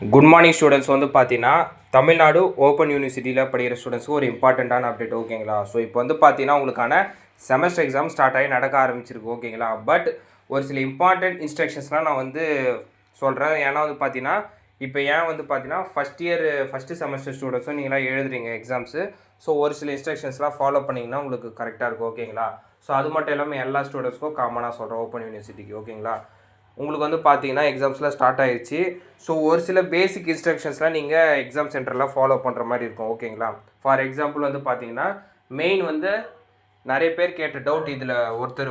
Good morning students வந்து பார்த்தீங்கன்னா Tamil Nadu open யூனிவர்சிட்டியில் படிக்கிற ஸ்டூடெண்ட்ஸ்க்கு ஒரு இம்பார்ட்டண்ட்டான அப்டேட் ஓகேங்களா. ஸோ இப்போ வந்து பார்த்தீங்கன்னா உங்களுக்கான செமஸ்டர் எக்ஸாம் ஸ்டார்ட் ஆகி நடக்க ஆரம்பிச்சிருக்கு ஓகேங்களா. பட் ஒரு சில இம்பார்ட்டண்ட் இன்ஸ்ட்ரக்ஷன்ஸ்லாம் நான் வந்து சொல்கிறேன். ஏன்னா வந்து பார்த்தீங்கன்னா இப்போ ஏன் வந்து பார்த்தீங்கன்னா ஃபஸ்ட்டு செமஸ்டர் ஸ்டூடெண்ட்ஸும் நீங்களாம் எழுதுறீங்க எக்ஸாம்ஸு. ஸோ ஒரு சில இன்ஸ்ட்ரக்ஷன்ஸ்லாம் ஃபாலோ பண்ணிங்கன்னா உங்களுக்கு கரெக்டாக இருக்கும் ஓகேங்களா. ஸோ அது மட்டும் இல்லாமல் எல்லா ஸ்டூடெண்ட்ஸ்க்கும் காமனாக சொல்கிறேன் ஓப்பன் யூனிவர்சிட்டிக்கு ஓகேங்களா. உங்களுக்கு வந்து பார்த்தீங்கன்னா எக்ஸாம்ஸ்லாம் ஸ்டார்ட் ஆகிடுச்சு. ஸோ ஒரு சில பேசிக் இன்ஸ்ட்ரக்ஷன்ஸ்லாம் நீங்கள் எக்ஸாம் சென்டரில் ஃபாலோ பண்ணுற மாதிரி இருக்கும் ஓகேங்களா. ஃபார் எக்ஸாம்பிள் வந்து பார்த்தீங்கன்னா மெயின் வந்து நிறைய பேர் கேட்ட டவுட் இதில்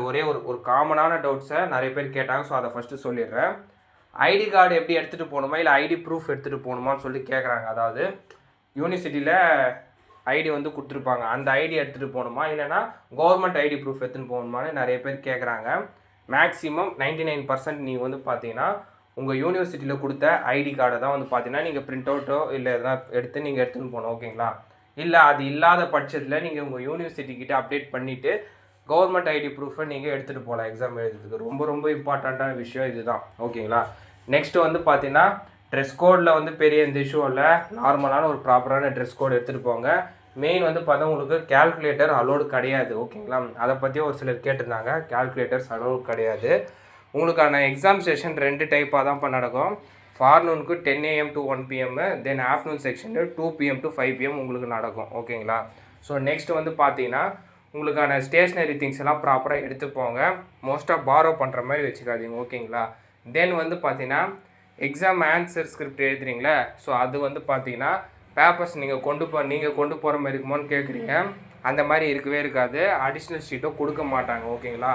ஒரே ஒரு காமனான டவுட்ஸை நிறைய பேர் கேட்டாங்க. ஸோ அதை ஃபஸ்ட்டு சொல்லிடுறேன். ஐடி கார்டு எப்படி எடுத்துகிட்டு போகணுமா இல்லை ஐடி ப்ரூஃப் எடுத்துகிட்டு போகணுமான்னு சொல்லி கேட்குறாங்க. அதாவது யூனிவர்சிட்டியில் ஐடி வந்து கொடுத்துருப்பாங்க, அந்த ஐடி எடுத்துகிட்டு போகணுமா இல்லைனா கவர்மெண்ட் ஐடி ப்ரூஃப் எடுத்துகிட்டு போகணுமான்னு நிறைய பேர் கேட்குறாங்க. மேக்ஸிமம் 99% நீங்கள் வந்து பார்த்தீங்கன்னா உங்கள் யூனிவர்சிட்டியில் கொடுத்த ஐடி கார்டை தான் வந்து பார்த்தீங்கன்னா நீங்கள் பிரிண்ட் அவுட்டோ இல்லை எதனா எடுத்து நீங்கள் எடுத்துன்னு போகணும் ஓகேங்களா. இல்லை அது இல்லாத பட்சத்தில் நீங்கள் உங்கள் யூனிவர்சிட்டிக்கிட்ட அப்டேட் பண்ணிவிட்டு கவர்மெண்ட் ஐடி ப்ரூஃபை நீங்கள் எடுத்துகிட்டு போகலாம் எக்ஸாம் எழுதுறதுக்கு. ரொம்ப இம்பார்ட்டண்ட்டான விஷயம் இதுதான் ஓகேங்களா. நெக்ஸ்ட்டு வந்து பார்த்தீங்கன்னா ட்ரெஸ் கோடில் வந்து பெரிய எந்த இஷ்யூ இல்லை, நார்மலான ஒரு ப்ராப்பரான ட்ரெஸ் கோடு எடுத்துகிட்டு போங்க. மெயின் வந்து பார்த்தா உங்களுக்கு கேல்குலேட்டர் அலோடு கிடையாது ஓகேங்களா. அதை பற்றி ஒரு சிலர் கேட்டிருந்தாங்க. கேல்குலேட்டர்ஸ் அலோடு கிடையாது. உங்களுக்கான எக்ஸாம் செஷன் 2 டைப்பாக தான் இப்போ நடக்கும். ஃபார்னூனுக்கு 10 AM to 1 PM, then afternoon section 2 PM to 5 PM உங்களுக்கு நடக்கும் ஓகேங்களா. ஸோ நெக்ஸ்ட் வந்து பார்த்தீங்கன்னா உங்களுக்கான ஸ்டேஷ்னரி திங்ஸ் எல்லாம் ப்ராப்பராக எடுத்துப்போங்க. மோஸ்ட்டாக பாரோ பண்ணுற மாதிரி வச்சுக்காதீங்க ஓகேங்களா. தென் வந்து பார்த்தீங்கன்னா எக்ஸாம் ஆன்சர் ஸ்கிரிப்ட் எழுதுறீங்களே, ஸோ அது வந்து பார்த்தீங்கன்னா பேப்பர்ஸ் நீங்கள் கொண்டு போகிற மாதிரி இருக்குமோன்னு கேட்குறீங்க. அந்த மாதிரி இருக்கவே இருக்காது. அடிஷ்னல் ஷீட்டோ கொடுக்க மாட்டாங்க ஓகேங்களா.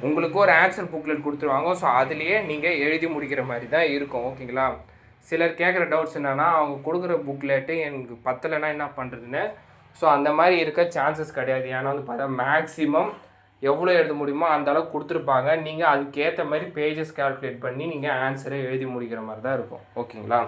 உங்களுக்கு ஒரு ஆன்சர் புக்லெட் கொடுத்துருவாங்க. ஸோ அதுலேயே நீங்கள் எழுதி முடிக்கிற மாதிரி தான் இருக்கும் ஓகேங்களா. சிலர் கேட்குற டவுட்ஸ் என்னென்னா அவங்க கொடுக்குற புக்லெட்டு எனக்கு பத்தலைன்னா என்ன பண்ணுறதுன்னு. ஸோ அந்த மாதிரி இருக்க சான்சஸ் கிடையாது. ஏன்னா வந்து பார்த்தா மேக்ஸிமம் எவ்வளோ எழுத முடியுமோ அந்த அளவுக்கு கொடுத்துருப்பாங்க. நீங்கள் அதுக்கேற்ற மாதிரி பேஜஸ் கால்குலேட் பண்ணி நீங்கள் ஆன்சரை எழுதி முடிக்கிற மாதிரி தான் இருக்கும் ஓகேங்களா.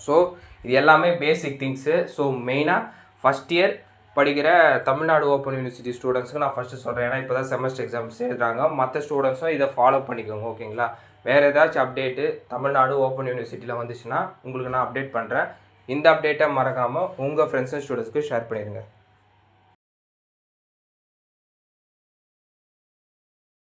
ஸோ இது எல்லாமே பேசிக் திங்ஸு. ஸோ மெயினாக ஃபஸ்ட் இயர் படிக்கிற தமிழ்நாடு ஓப்பன் யூனிவர்சிட்டி ஸ்டூடெண்ட்ஸுக்கு நான் ஃபஸ்ட்டு சொல்கிறேன். ஏன்னா இப்போ தான் செமஸ்டர் எக்ஸாம்ஸ் எழுதுறாங்க. மற்ற ஸ்டூடெண்ட்ஸும் இதை ஃபாலோ பண்ணிக்கோங்க ஓகேங்களா. வேறு ஏதாச்சும் அப்டேட்டு தமிழ்நாடு ஓப்பன் யூனிவர்சிட்டியில் வந்துச்சுன்னா உங்களுக்கு நான் அப்டேட் பண்ணுறேன். இந்த அப்டேட்டை மறக்காமல் உங்கள் ஃப்ரெண்ட்ஸ் அண்ட் ஸ்டூடெண்ட்ஸ்க்கு ஷேர் பண்ணிடுங்க.